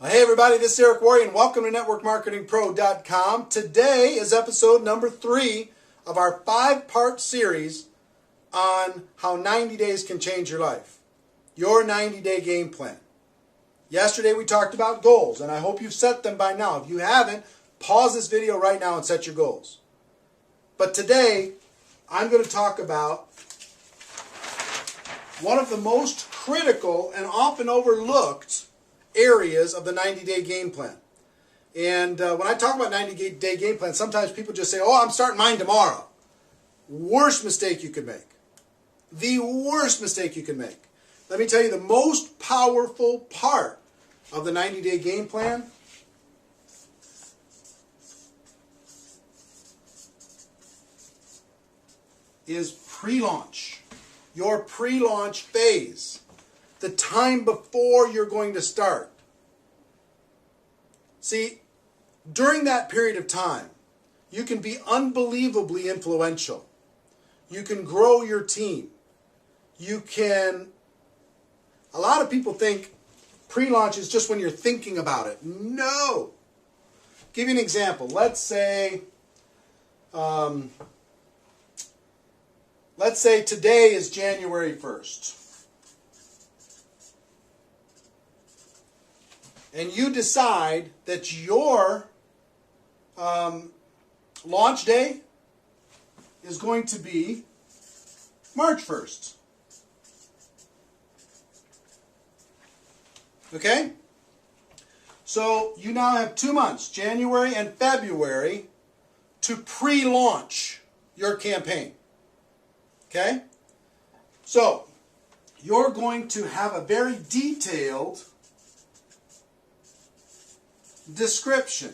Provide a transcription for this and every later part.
Hey everybody, this is Eric Worre and welcome to NetworkMarketingPro.com. Today is episode number 3 of our 5-part series on how 90 days can change your life. Your 90-day game plan. Yesterday we talked about goals and I hope you've set them by now. If you haven't, pause this video right now and set your goals. But today I'm going to talk about one of the most critical and often overlooked areas of the 90-day game plan. And when I talk about 90-day game plan, sometimes people just say, oh, I'm starting mine tomorrow. Worst mistake you could make. The worst mistake you can make. Let me tell you, the most powerful part of the 90-day game plan is pre-launch. Your pre-launch phase. The time before you're going to start. See, during that period of time, you can be unbelievably influential. You can grow your team. You can... A lot of people think pre-launch is just when you're thinking about it. No! Give you an example. Let's say today is January 1st. And you decide that your launch day is going to be March 1st. Okay? So you now have 2 months, January and February, to pre-launch your campaign. Okay? So you're going to have a very detailed description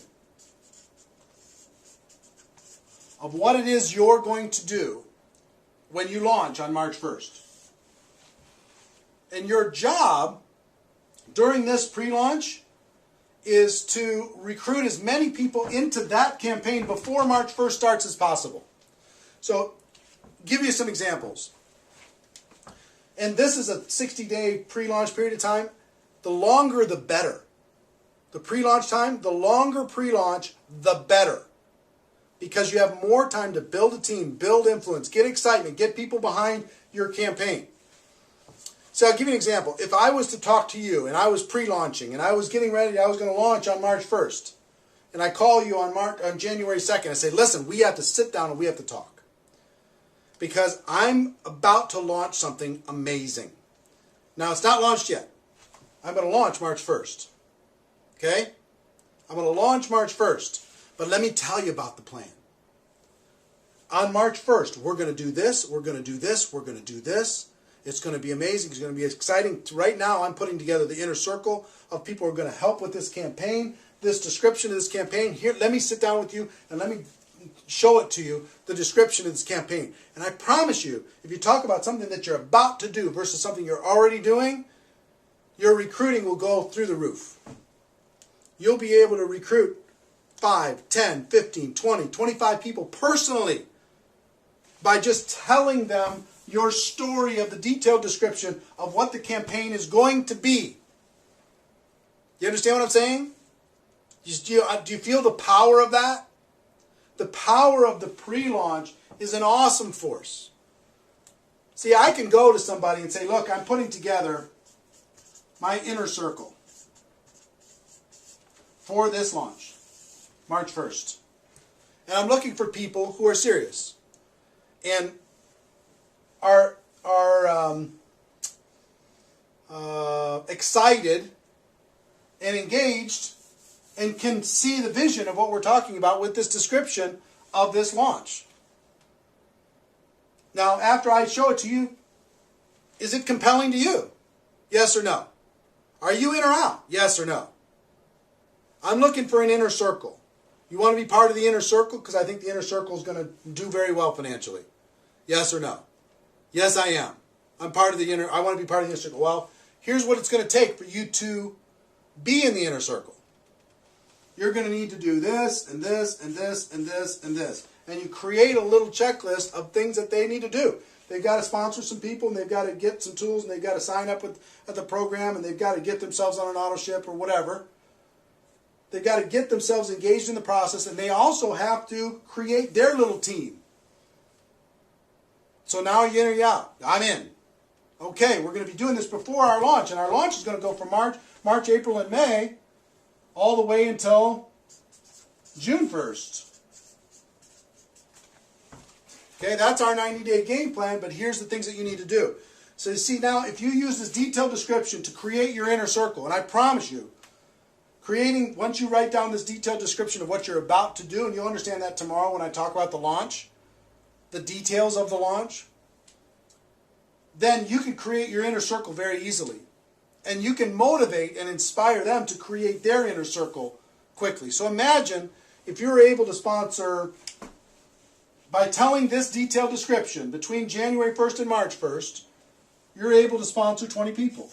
of what it is you're going to do when you launch on March 1st. And your job during this pre-launch is to recruit as many people into that campaign before March 1st starts as possible. So, give you some examples. And this is a 60-day pre-launch period of time. The longer the better. The pre-launch time, the longer pre-launch, the better. Because you have more time to build a team, build influence, get excitement, get people behind your campaign. So I'll give you an example. If I was to talk to you and I was pre-launching and I was getting ready, I was going to launch on March 1st. And I call you on January 2nd. I say, listen, we have to sit down and we have to talk. Because I'm about to launch something amazing. Now, it's not launched yet. I'm going to launch March 1st. Okay? I'm going to launch March 1st. But let me tell you about the plan. On March 1st, we're going to do this, we're going to do this, we're going to do this. It's going to be amazing. It's going to be exciting. Right now, I'm putting together the inner circle of people who are going to help with this campaign, this description of this campaign. Here, let me sit down with you and let me show it to you, the description of this campaign. And I promise you, if you talk about something that you're about to do versus something you're already doing, your recruiting will go through the roof. You'll be able to recruit 5, 10, 15, 20, 25 people personally by just telling them your story of the detailed description of what the campaign is going to be. You understand what I'm saying? Do you feel the power of that? The power of the pre-launch is an awesome force. See, I can go to somebody and say, look, I'm putting together my inner circle for this launch, March 1st. And I'm looking for people who are serious and are excited and engaged and can see the vision of what we're talking about with this description of this launch. Now, after I show it to you, is it compelling to you? Yes or no? Are you in or out? Yes or no? I'm looking for an inner circle. You want to be part of the inner circle? Because I think the inner circle is going to do very well financially. Yes or no? Yes, I am. I'm part of the inner, I want to be part of the inner circle. Well, here's what it's going to take for you to be in the inner circle. You're going to need to do this, and this, and this, and this, and this. And you create a little checklist of things that they need to do. They've got to sponsor some people, and they've got to get some tools, and they've got to sign up at the program, and they've got to get themselves on an auto ship or whatever. They've got to get themselves engaged in the process, and they also have to create their little team. So now you in or you out? I'm in. Okay, we're going to be doing this before our launch, and our launch is going to go from March, April, and May, all the way until June 1st. Okay, that's our 90-day game plan, but here's the things that you need to do. So you see now, if you use this detailed description to create your inner circle, and I promise you, once you write down this detailed description of what you're about to do, and you'll understand that tomorrow when I talk about the launch, the details of the launch, then you can create your inner circle very easily. And you can motivate and inspire them to create their inner circle quickly. So imagine if you're able to sponsor, by telling this detailed description, between January 1st and March 1st, you're able to sponsor 20 people.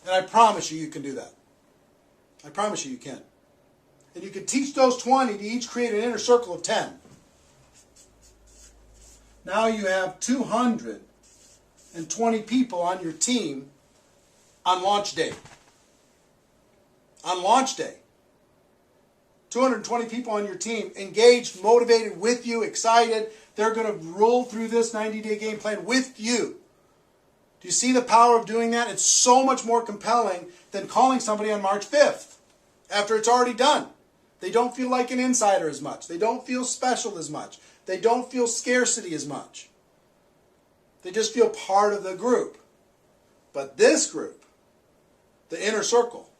And I promise you, you can do that. I promise you, you can. And you can teach those 20 to each create an inner circle of 10. Now you have 220 people on your team on launch day. On launch day. 220 people on your team engaged, motivated with you, excited. They're going to roll through this 90-day game plan with you. Do you see the power of doing that? It's so much more compelling than calling somebody on March 5th after it's already done. They don't feel like an insider as much. They don't feel special as much. They don't feel scarcity as much. They just feel part of the group. But this group, the inner circle,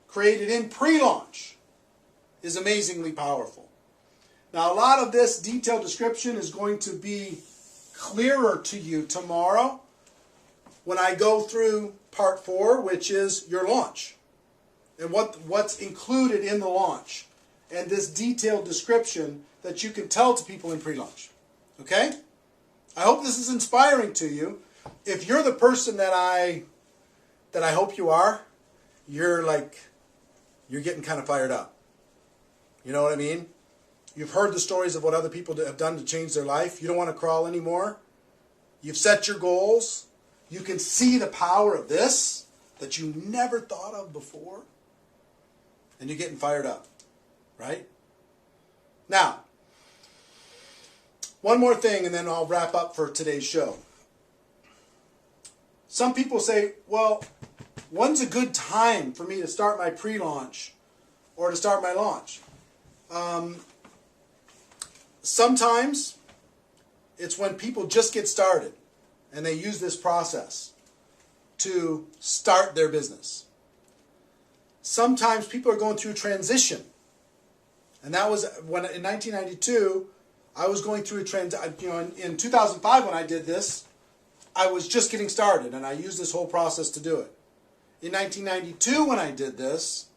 created in pre-launch, is amazingly powerful. Now, a lot of this detailed description is going to be clearer to you tomorrow when I go through part 4, which is your launch, and what's included in the launch, and this detailed description that you can tell to people in pre-launch. Okay? I hope this is inspiring to you. If you're the person that I hope you are, you're getting kind of fired up. You know what I mean? You've heard the stories of what other people have done to change their life. You don't want to crawl anymore. You've set your goals. You can see the power of this that you never thought of before. And you're getting fired up. Right? Now, one more thing and then I'll wrap up for today's show. Some people say, well, when's a good time for me to start my pre-launch or to start my launch? Sometimes it's when people just get started and they use this process to start their business. Sometimes people are going through transition. And that was when in 1992, I was going through a transition. In 2005 when I did this, I was just getting started and I used this whole process to do it. In 1992 when I did this,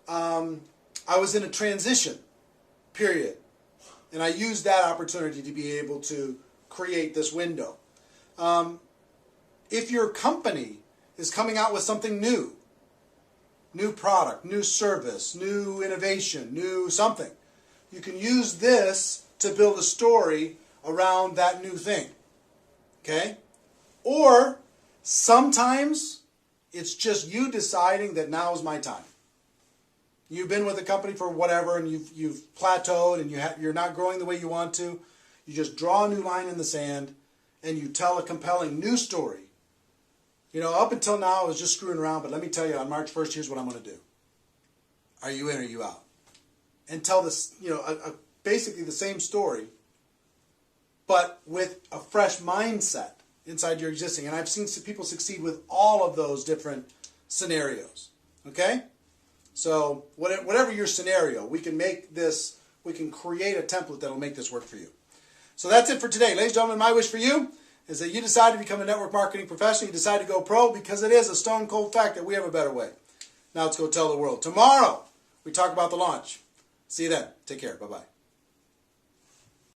I was in a transition period. And I used that opportunity to be able to create this window. If your company is coming out with something new product, new service, new innovation, new something, you can use this to build a story around that new thing. Okay? Or sometimes it's just you deciding that now is my time. You've been with a company for whatever and you've plateaued and you're not growing the way you want to. You just draw a new line in the sand and you tell a compelling new story. Up until now I was just screwing around, but let me tell you, on March 1st, here's what I'm going to do. Are you in or are you out? And tell this, basically the same story, but with a fresh mindset inside your existing. And I've seen people succeed with all of those different scenarios. Okay? So whatever your scenario, we can create a template that will make this work for you. So that's it for today. Ladies and gentlemen, my wish for you is that you decide to become a network marketing professional. You decide to go pro, because it is a stone cold fact that we have a better way. Now let's go tell the world. Tomorrow, we talk about the launch. See you then. Take care. Bye-bye.